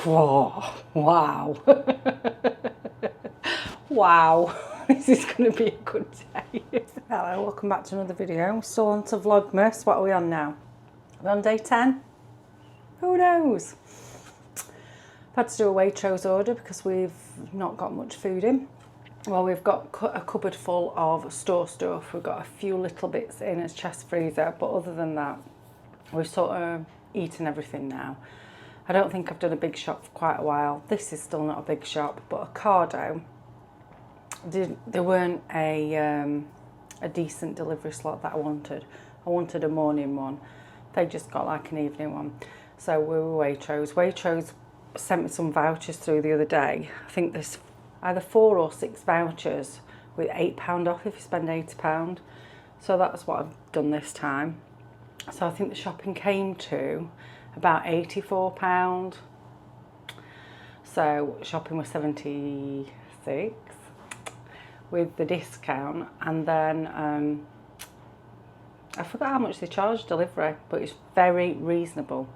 Whoa, wow. Wow, this is going to be a good day. Hello, welcome back to another video. We're still on to Vlogmas. What are we on now? We're on day 10? Who knows? I've had to do a Waitrose order because we've not got much food in. Well, we've got a cupboard full of store stuff. We've got a few little bits in as chest freezer, but other than that, we've sort of eaten everything now. I don't think I've done a big shop for quite a while. This is still not a big shop, but Ocado, there weren't a decent delivery slot that I wanted. I wanted a morning one. They just got like an evening one. So we were Waitrose. Waitrose sent me some vouchers through the other day. I think there's either 4 or 6 vouchers with £8 off if you spend £80. So that's what I've done this time. So I think the shopping came to about £84. So shopping was 76 with the discount, and then I forgot how much they charge delivery, but it's very reasonable.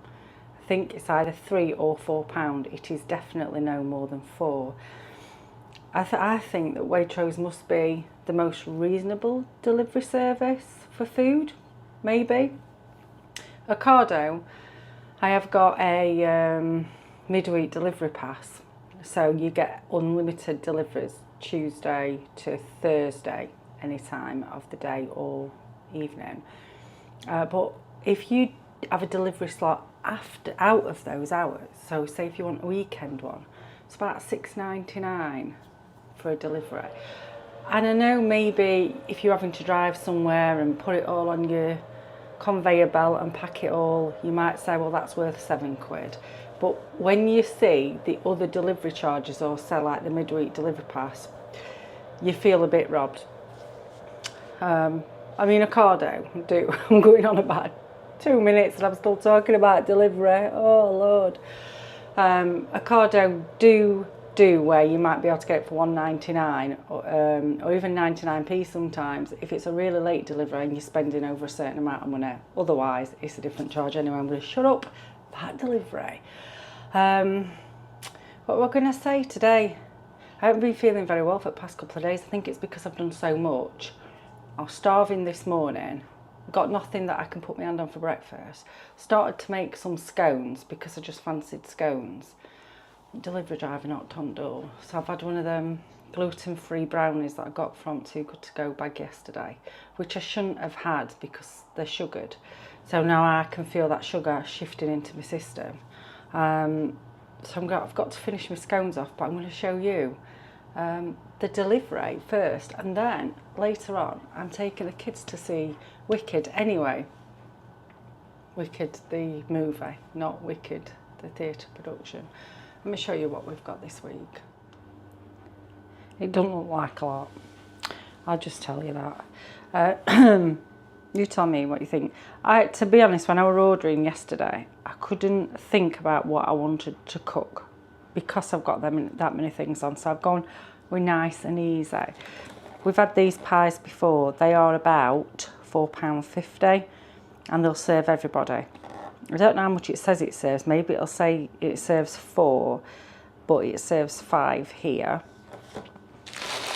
I think it's either £3 or £4. It is definitely no more than 4. I think that Waitrose must be the most reasonable delivery service for food, maybe. Ocado, I have got a midweek delivery pass, so you get unlimited deliveries Tuesday to Thursday, any time of the day or evening. But if you have a delivery slot out of those hours, so say if you want a weekend one, it's about £6.99 for a delivery. And I know maybe if you're having to drive somewhere and put it all on your conveyor belt and pack it all, you might say, well, that's worth £7. But when you see the other delivery charges, or say like the midweek delivery pass, you feel a bit robbed. I mean, Ocado, I'm going on about 2 minutes and I'm still talking about delivery. Oh Lord. Ocado do where you might be able to get it for £1.99 or even 99p sometimes if it's a really late delivery and you're spending over a certain amount of money. Otherwise, it's a different charge anyway. I'm going to shut up about delivery. What we're going to say today, I haven't been feeling very well for the past couple of days. I think it's because I've done so much. I was starving this morning. Got nothing that I can put my hand on for breakfast. Started to make some scones because I just fancied scones. Delivery driver knocked on the door, so I've had one of them gluten-free brownies that I got from Too Good To Go bag yesterday, which I shouldn't have had because they're sugared. So now I can feel that sugar shifting into my system. So I've got to finish my scones off, but I'm going to show you the delivery first, and then later on I'm taking the kids to see Wicked anyway. Wicked the movie, not Wicked the theatre production. Let me show you what we've got this week. It doesn't look like a lot. I'll just tell you that. You tell me what you think. To be honest, when I was ordering yesterday, I couldn't think about what I wanted to cook because I've got that many things on. So I've gone with nice and easy. We've had these pies before. They are about £4.50 and they'll serve everybody. I don't know how much it says it serves. Maybe it'll say it serves 4, but it serves 5 here.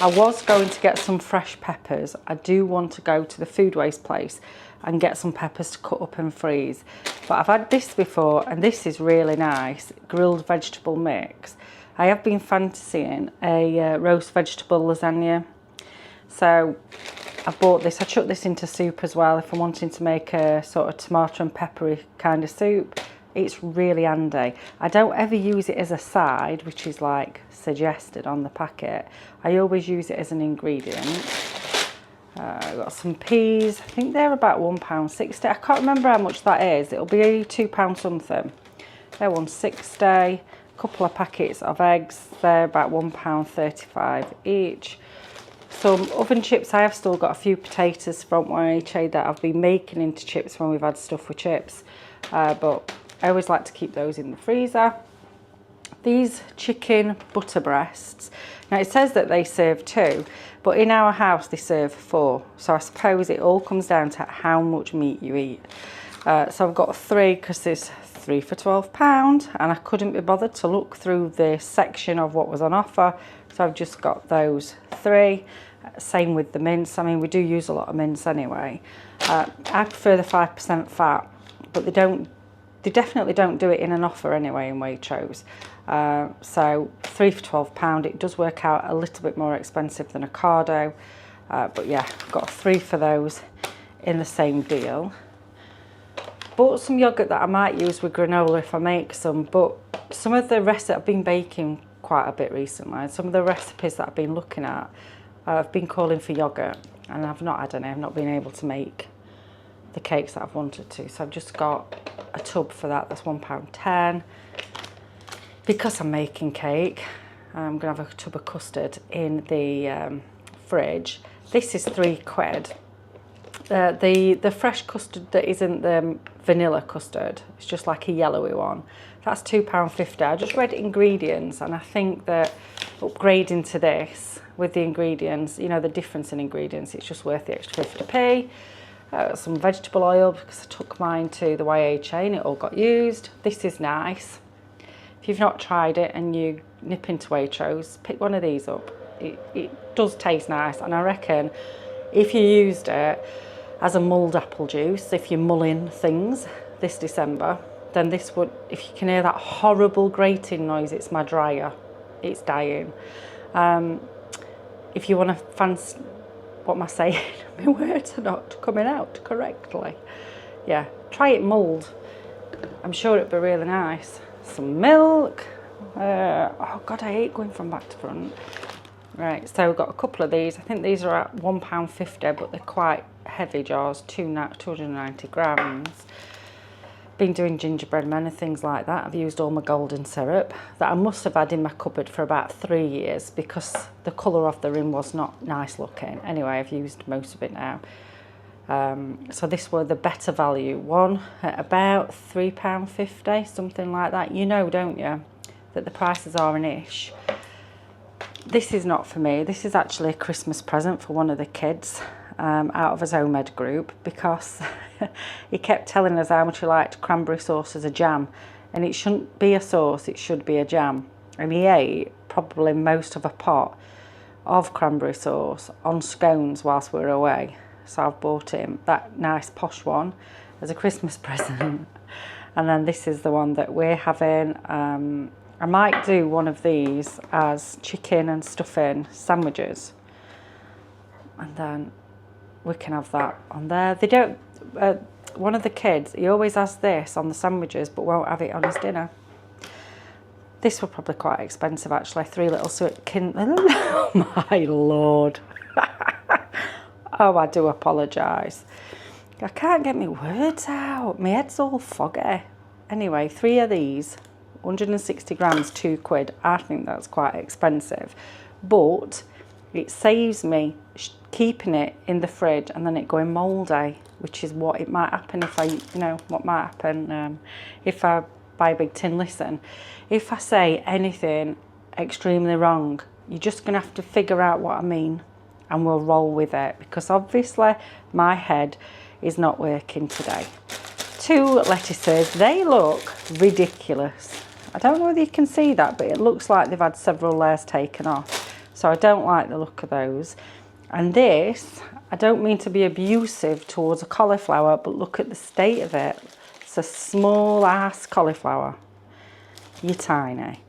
I was going to get some fresh peppers. I do want to go to the food waste place and get some peppers to cut up and freeze. But I've had this before, and this is really nice. Grilled vegetable mix. I have been fancying a roast vegetable lasagna. So I bought this. I chucked this into soup as well if I'm wanting to make a sort of tomato and peppery kind of soup. It's really handy. I don't ever use it as a side, which is like suggested on the packet. I always use it as an ingredient. I've got some peas. I think they're about £1.60. I can't remember how much that is. It'll be £2 something. They're £1.60. A couple of packets of eggs. They're about £1.35 each. Some oven chips. I have still got a few potatoes from YHA that I've been making into chips when we've had stuff with chips. But I always like to keep those in the freezer. These chicken butter breasts. Now it says that they serve 2, but in our house they serve 4. So I suppose it all comes down to how much meat you eat. So I've got 3 because there's 3 for £12, and I couldn't be bothered to look through the section of what was on offer, so I've just got those 3. Same with the mince. I mean, we do use a lot of mince anyway. I prefer the 5% fat, but they definitely don't do it in an offer anyway in Waitrose. So 3 for £12, it does work out a little bit more expensive than a Cardo, but yeah, I've got 3 for those in the same deal. Bought some yoghurt that I might use with granola if I make some, but some of the recipes, I've been baking quite a bit recently, and some of the recipes that I've been looking at, I've been calling for yoghurt, and I've not had any. I've not been able to make the cakes that I've wanted to, so I've just got a tub for that. That's £1.10. Because I'm making cake, I'm going to have a tub of custard in the fridge. This is £3. The fresh custard that isn't the vanilla custard, it's just like a yellowy one, that's £2.50. I just read ingredients, and I think that upgrading to this with the ingredients, you know, the difference in ingredients, it's just worth the extra 50p. Some vegetable oil, because I took mine to the YA chain, it all got used. This is nice. If you've not tried it and you nip into Waitrose, pick one of these up. It does taste nice, and I reckon if you used it as a mulled apple juice, if you're mulling things this December, then this would, if you can hear that horrible grating noise, it's my dryer, it's dying. If you want to fancy, what am I saying? My words are not coming out correctly. Yeah, try it mulled. I'm sure it'd be really nice. Some milk. Oh God, I hate going from back to front. Right, so we've got a couple of these. I think these are at £1.50, but they're quite heavy jars, 290 grams. Been doing gingerbread men and things like that. I've used all my golden syrup that I must have had in my cupboard for about 3 years because the colour of the rim was not nice looking. Anyway, I've used most of it now. So this were the better value one at about £3.50, something like that. You know, don't you, that the prices are an ish. This is not for me. This is actually a Christmas present for one of the kids out of his home ed group, because he kept telling us how much he liked cranberry sauce as a jam, and it shouldn't be a sauce, it should be a jam. And he ate probably most of a pot of cranberry sauce on scones whilst we were away. So I've bought him that nice posh one as a Christmas present. And then this is the one that we're having. I might do one of these as chicken and stuffing sandwiches, and then we can have that on there. They don't, one of the kids, he always has this on the sandwiches but won't have it on his dinner. This were probably quite expensive actually, 3 little oh my lord. Oh, I do apologise. I can't get my words out, my head's all foggy. Anyway, 3 of these, 160 grams, £2. I think that's quite expensive, but it saves me keeping it in the fridge and then it going mouldy, which is what it might happen if I, you know, what might happen if I buy a big tin. Listen, if I say anything extremely wrong, you're just gonna have to figure out what I mean, and we'll roll with it, because obviously my head is not working today. 2 lettuces, they look ridiculous. I don't know whether you can see that, but it looks like they've had several layers taken off. So I don't like the look of those. And this, I don't mean to be abusive towards a cauliflower, but look at the state of it. It's a small ass cauliflower. You're tiny.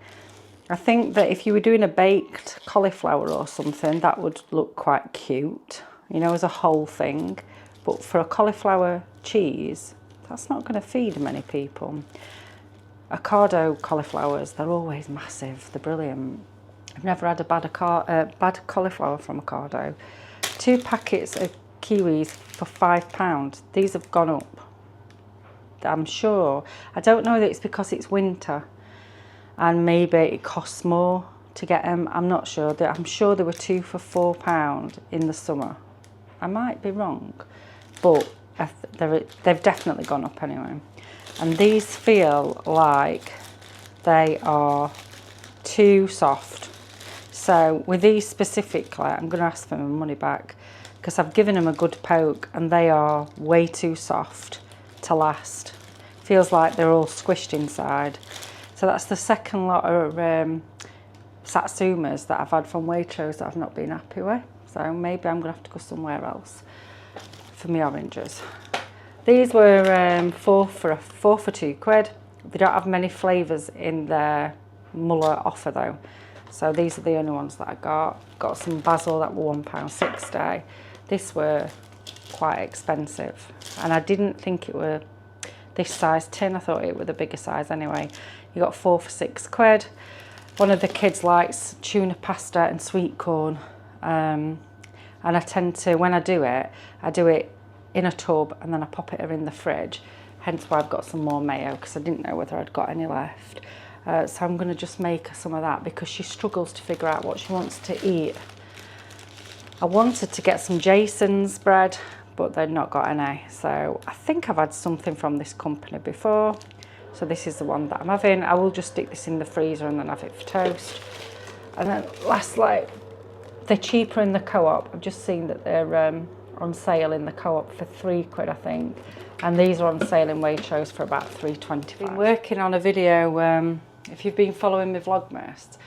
I think that if you were doing a baked cauliflower or something, that would look quite cute, you know, as a whole thing. But for a cauliflower cheese, that's not going to feed many people. Ocado cauliflowers, they're always massive, they're brilliant. I've never had a bad cauliflower from Ocado. 2 packets of kiwis for £5. These have gone up, I'm sure. I don't know that it's because it's winter and maybe it costs more to get them. I'm not sure. I'm sure there were 2 for £4 in the summer. I might be wrong, but they've definitely gone up anyway. And these feel like they are too soft. So with these specifically, I'm going to ask for my money back, because I've given them a good poke and they are way too soft to last. Feels like they're all squished inside. So that's the second lot of satsumas that I've had from Waitrose that I've not been happy with. So maybe I'm going to have to go somewhere else for my oranges. These were four for £2. They don't have many flavours in their Muller offer though. So these are the only ones that I got. Got some basil that were £1.60. This were quite expensive. And I didn't think it were this size tin. I thought it were the bigger size anyway. You got 4 for £6. One of the kids likes tuna pasta and sweet corn. And I tend to, when I do it in a tub and then I pop it in the fridge. Hence why I've got some more mayo, because I didn't know whether I'd got any left. So I'm going to just make her some of that because she struggles to figure out what she wants to eat. I wanted to get some Jason's bread, but they've not got any. So I think I've had something from this company before. So this is the one that I'm having. I will just stick this in the freezer and then have it for toast. And then lastly, they're cheaper in the Co-op. I've just seen that they're on sale in the Co-op for £3, I think. And these are on sale in Waitrose for about £3.25. I've been working on a video, if you've been following my Vlogmas,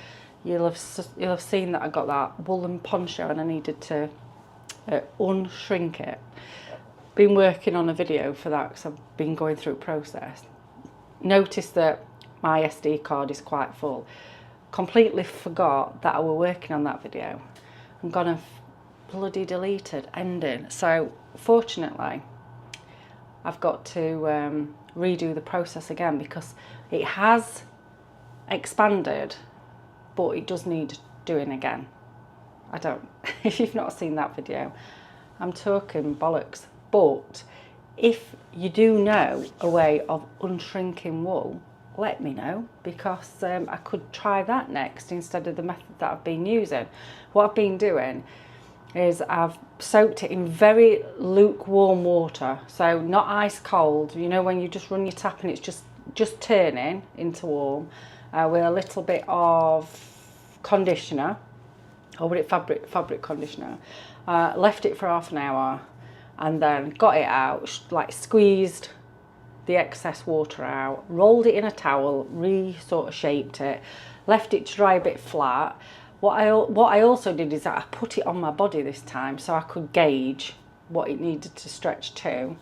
you'll have seen that I got that woolen poncho and I needed to unshrink it. Been working on a video for that because I've been going through a process. Noticed that my SD card is quite full. Completely forgot that I were working on that video. I'm gonna bloody deleted ending. So fortunately, I've got to redo the process again because it has expanded, but it does need doing again. I don't, if you've not seen that video, I'm talking bollocks. But if you do know a way of unshrinking wool, let me know, because I could try that next instead of the method that I've been using. What I've been doing is I've soaked it in very lukewarm water, so not ice cold, you know, when you just run your tap and it's just turning into warm, with a little bit of conditioner, or with it fabric conditioner. Left it for half an hour and then got it out, like squeezed the excess water out, rolled it in a towel, sort of shaped it, left it to dry a bit flat. What I also did is that I put it on my body this time so I could gauge what it needed to stretch to.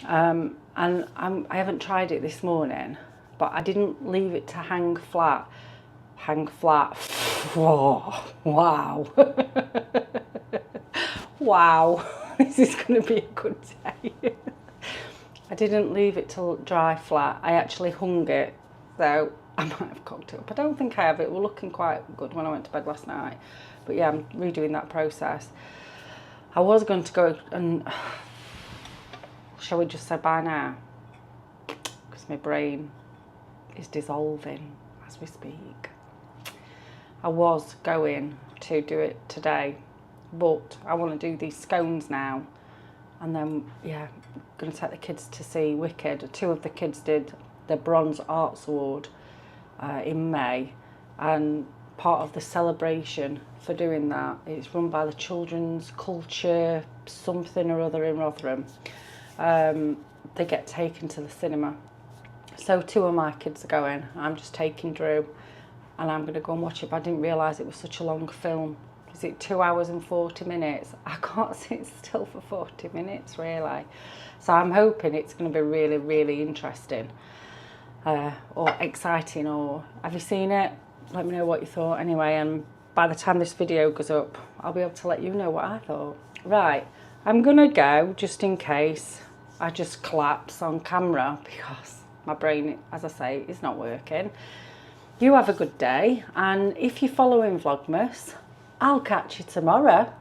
And I haven't tried it this morning, but I didn't leave it to hang flat. Whoa, wow. Wow, this is going to be a good day. I didn't leave it to dry flat. I actually hung it, so I might have cocked it up. I don't think I have. It was looking quite good when I went to bed last night. But yeah, I'm redoing that process. I was going to go and, shall we just say bye now? Because my brain is dissolving as we speak. I was going to do it today, but I want to do these scones now. And then, yeah, I'm going to take the kids to see Wicked. 2 of the kids did the Bronze Arts Award in May, and part of the celebration for doing that, it's run by the Children's Culture something or other in Rotherham. They get taken to the cinema. So 2 of my kids are going. I'm just taking Drew and I'm going to go and watch it, but I didn't realise it was such a long film. Is it 2 hours and 40 minutes? I can't sit still for 40 minutes, really. So I'm hoping it's going to be really, really interesting or exciting. Or have you seen it? Let me know what you thought anyway. And by the time this video goes up, I'll be able to let you know what I thought. Right, I'm going to go just in case I just collapse on camera because my brain, as I say, is not working. You have a good day. And if you're following Vlogmas, I'll catch you tomorrow.